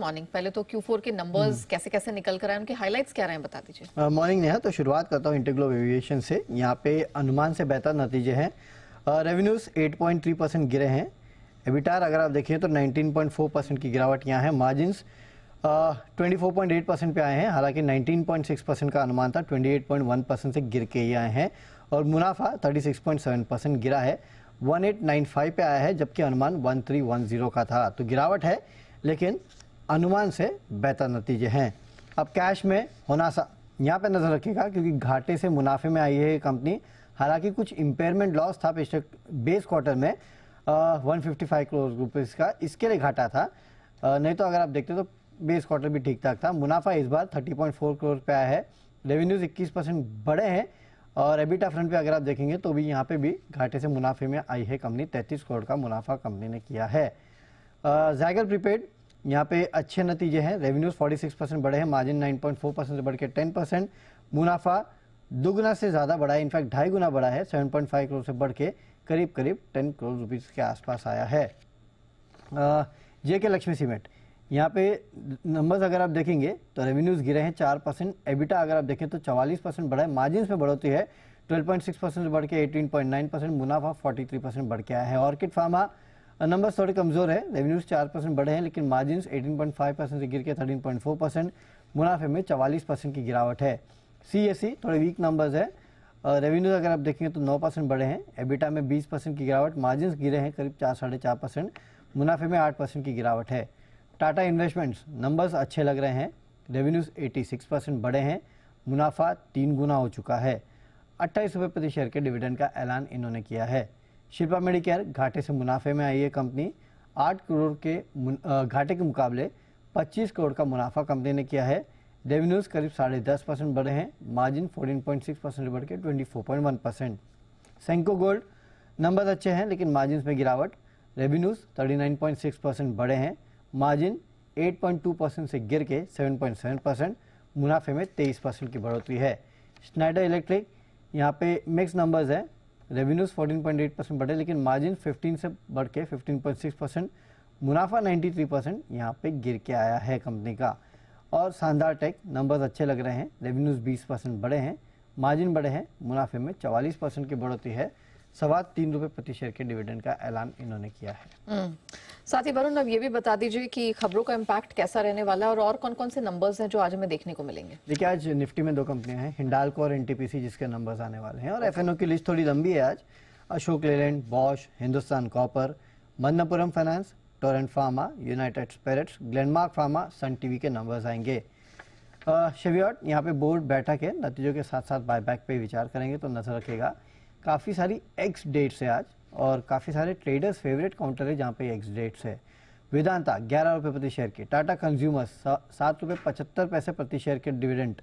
Morning. पहले तो Q4 के नंबर्स कैसे कैसे निकल कर आए, उनके हाइलाइट्स क्या रहे हैं, बता दीजिए। मॉर्निंग नेहा, तो शुरुआत करता हूँ इंटरग्लोब एविएशन से। यहाँ पे अनुमान से बेहतर नतीजे हैं। रेवेन्यूज 8.3% गिरे हैं। एबिटार अगर आप देखिए तो 19.4% की गिरावट यहाँ है। मार्जिन्स 24.8% पे आए हैं, हालांकि 19.6% का अनुमान था, 28.1% से गिर के ही आए हैं। और मुनाफा 36.7% गिरा है, 1895 पे आया है, जबकि अनुमान 1310 का था। तो गिरावट है, लेकिन अनुमान से बेहतर नतीजे हैं। अब कैश में होना यहाँ पे नजर रखिएगा, क्योंकि घाटे से मुनाफे में आई है ये कंपनी। हालांकि कुछ इम्पेयरमेंट लॉस था पिछले बेस क्वार्टर में 155 करोड़ रुपीस का, इसके लिए घाटा था। नहीं तो अगर आप देखते तो बेस क्वार्टर भी ठीक ठाक था। मुनाफा इस बार 30.4 करोड़ पे आया है। रेवेन्यूज 21% बढ़े हैं। और एबिटा फ्रंट पे अगर आप देखेंगे तो भी यहाँ पे भी घाटे से मुनाफे में आई है कंपनी। 33 करोड़ का मुनाफा कंपनी ने किया है। ज़ाइगर प्रीपेड, यहाँ पे अच्छे नतीजे हैं। रेवेन्यूज 46% बढ़े हैं, मार्जिन 9.4% से बढ़ के 10%। मुनाफा दुगना से ज़्यादा बढ़ा है, इनफैक्ट 2.5 गुना बढ़ा है, 7.5 करोड़ से बढ़ के करीब करीब 10 करोड़ रुपीज़ के आसपास आया है। जेके लक्ष्मी सीमेंट, यहाँ पे नंबर्स अगर आप देखेंगे तो रेवेन्यूज़ गिरे हैं 4%। एबिटा अगर आप देखें तो 44% बढ़ा है। मार्जिन में बढ़ोतरी है, 12.6% से बढ़ के 18.9%। मुनाफा 43% बढ़ के आया है। ऑर्किड फार्मा नंबर्स थोड़े कमज़ोर है। रेवेन्यूज़ 4% बढ़े हैं, लेकिन मार्जिन 18.5% से गिर के 13.4%। मुनाफे में 44% की गिरावट है। CSE थोड़े वीक नंबर्स है। रेवेन्यूज अगर आप देखेंगे तो 9% बढ़े हैं। एबिटा में 20% की गिरावट, मार्जिन गिरे हैं करीब 4-4.5%। मुनाफे में 8% की गिरावट है। टाटा इन्वेस्टमेंट्स नंबर्स अच्छे लग रहे हैं। रेवेन्यूज 86% बढ़े हैं, मुनाफा 3 गुना हो चुका है। 28 रुपये प्रति शेयर के डिविडेंड का ऐलान इन्होंने किया है। शिल्पा मेडिकेयर घाटे से मुनाफे में आई है कंपनी। 8 करोड़ के घाटे के मुकाबले 25 करोड़ का मुनाफा कंपनी ने किया है। रेवेन्यूज करीब 10.5% बढ़े हैं, मार्जिन 14.6% बढ़ के 24.1%। सेंको गोल्ड नंबर्स अच्छे हैं, लेकिन मार्जिन में गिरावट। रेवेन्यूज 39.6% बढ़े हैं, मार्जिन 8.2% से गिर के 7.7%। मुनाफे में 23% की बढ़ोतरी है। स्नाइडर इलेक्ट्रिक, यहाँ पे मिक्स नंबर्स है। रेवेन्यूज 14.8% बढ़े, लेकिन मार्जिन 15 से बढ़ के 15.6%। मुनाफा 93% यहाँ पे गिर के आया है कंपनी का। और शानदार टेक नंबर्स अच्छे लग रहे हैं। रेवेन्यूज 20% बढ़े हैं, मार्जिन बढ़े हैं, मुनाफे में 44% की बढ़ोतरी है। 3.25 रुपये प्रति शेयर के डिविडेंड का ऐलान इन्होंने किया है। साथ ही वरुण, अब ये भी बता दीजिए कि खबरों का इम्पैक्ट कैसा रहने वाला है और कौन कौन से नंबर्स हैं जो आज हमें देखने को मिलेंगे। देखिए, आज निफ्टी में 2 कंपनियां हैं, हिंडाल्को और NTPC, जिसके नंबर्स आने वाले हैं। और FNO की लिस्ट थोड़ी लंबी है आज। अशोक लेलैंड, बॉश, हिंदुस्तान कॉपर, मन्नपुरम फाइनेंस, टोरेंट फार्मा, यूनाइटेड स्पिरिट्स, ग्लेनमार्क फार्मा, सन टीवी के नंबर्स आएंगे। शेवियट, यहाँ पे बोर्ड बैठक है, नतीजों के साथ साथ बायबैक पे विचार करेंगे, तो नजर रखेगा। काफ़ी सारी एक्स डेट्स है आज, और काफ़ी सारे ट्रेडर्स फेवरेट काउंटर है जहाँ पे एक्स डेट्स है। वेदांता 11 रुपये प्रति शेयर की, टाटा कंज्यूमर्स 7.75 रुपये प्रति शेयर के dividend,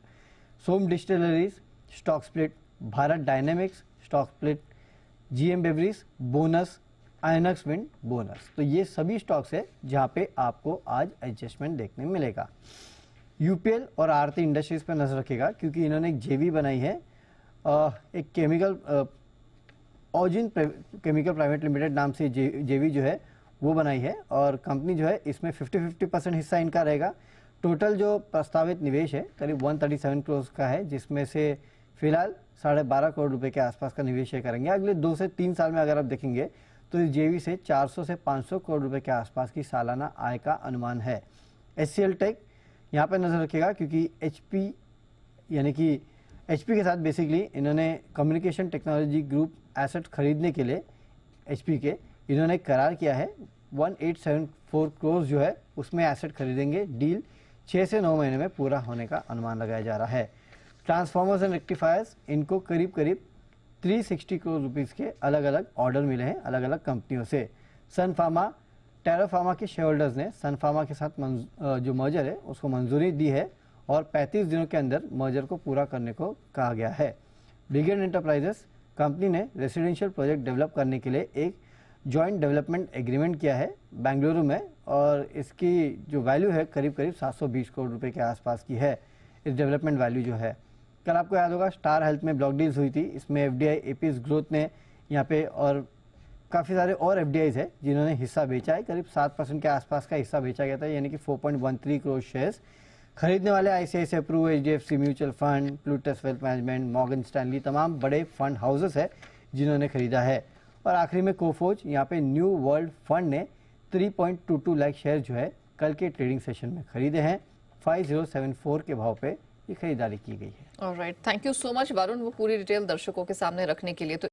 Som Distilleries stock split, Bharat Dynamics stock split, GM Breweries bonus, Inox Wind bonus. तो ये सभी स्टॉक्स है जहाँ पे आपको आज एडजस्टमेंट देखने मिलेगा। UPL और आरती इंडस्ट्रीज पर नजर रखेगा, क्योंकि इन्होंने एक JV बनाई है, एक केमिकल ऑजिन केमिकल प्राइवेट लिमिटेड नाम से JV जो है वो बनाई है। और कंपनी जो है इसमें 50-50% हिस्सा इनका रहेगा। टोटल जो प्रस्तावित निवेश है करीब 137 करोड़ का है, जिसमें से फिलहाल 12.5 करोड़ रुपए के आसपास का निवेश करेंगे। अगले 2 से 3 साल में अगर आप देखेंगे तो इस JV से 400 से 500 करोड़ रुपए के आसपास की सालाना आय का अनुमान है। HCL टेक यहाँ पर नजर रखेगा, क्योंकि HP के साथ बेसिकली इन्होंने कम्युनिकेशन टेक्नोलॉजी ग्रुप एसेट खरीदने के लिए HP के इन्होंने करार किया है। 1874 करोड़ जो है उसमें एसेट खरीदेंगे। डील 6 से 9 महीने में पूरा होने का अनुमान लगाया जा रहा है। ट्रांसफार्मर्स एंड रेक्टिफायर्स, इनको करीब करीब 360 करोड़ रुपीज़ के अलग अलग ऑर्डर मिले हैं अलग अलग कंपनियों से। सन फार्मा, टेरा फार्मा के शेयर होल्डर्स ने सन फार्मा के साथ जो मर्जर है उसको मंजूरी दी है, और 35 दिनों के अंदर मर्जर को पूरा करने को कहा गया है। ब्रिगेड एंटरप्राइजेस कंपनी ने रेसिडेंशियल प्रोजेक्ट डेवलप करने के लिए एक जॉइंट डेवलपमेंट एग्रीमेंट किया है बेंगलुरु में, और इसकी जो वैल्यू है करीब करीब 720 करोड़ रुपए के आसपास की है इस डेवलपमेंट वैल्यू जो है। कल आपको याद होगा स्टार हेल्थ में ब्लॉक डील्स हुई थी, इसमें FDI एपीज ग्रोथ ने यहाँ पे और काफ़ी सारे और एफडीआईज है जिन्होंने हिस्सा बेचा है, करीब 7% के आसपास का हिस्सा बेचा गया था, यानी कि 4.13 करोड़ शेयर्स। खरीदने वाले ICICI Pru, HDFC mutual fund, Plutus wealth management, Morgan Stanley, तमाम बड़े फंड हाउसेस है जिन्होंने खरीदा है। और आखिरी में कोफोज, यहाँ पे न्यू वर्ल्ड फंड ने 3.22 लाख शेयर जो है कल के ट्रेडिंग सेशन में खरीदे हैं। 5074 के भाव पे ये खरीदारी की गई है। Alright, thank you so much Varun, वो पूरी डिटेल दर्शकों के सामने रखने के लिए। तो